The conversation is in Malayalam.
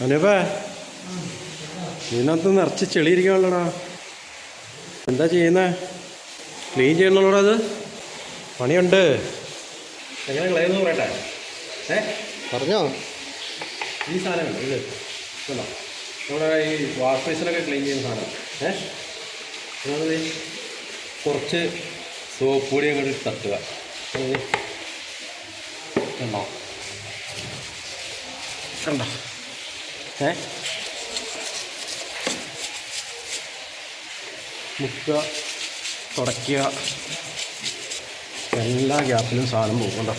അനൂപേ ഇതിനകത്ത് നിറച്ച് ചെളി ഇരിക്കാനുള്ളടാ. എന്താ ചെയ്യുന്നേ? ക്ലീൻ ചെയ്യണല്ലോടാ അത്. പണിയുണ്ട്. എങ്ങനെ കളയുന്നു പറയട്ടെ? പറഞ്ഞോ. ഈ സാധനങ്ങൾ ഇത് കണ്ടോ, നമ്മുടെ ഈ വാഷ് ബേസിനൊക്കെ ക്ലീൻ ചെയ്യുന്ന സാധനം. നിങ്ങളത് കുറച്ച് സോപ്പ് പൊടി അങ്ങോട്ട് തട്ടുക. കണ്ടോ കണ്ടോ മുക്കുക, തുടയ്ക്കുക, എല്ലാ ഗ്യാപ്പിലും സാധനം പോകുന്നുണ്ടോ.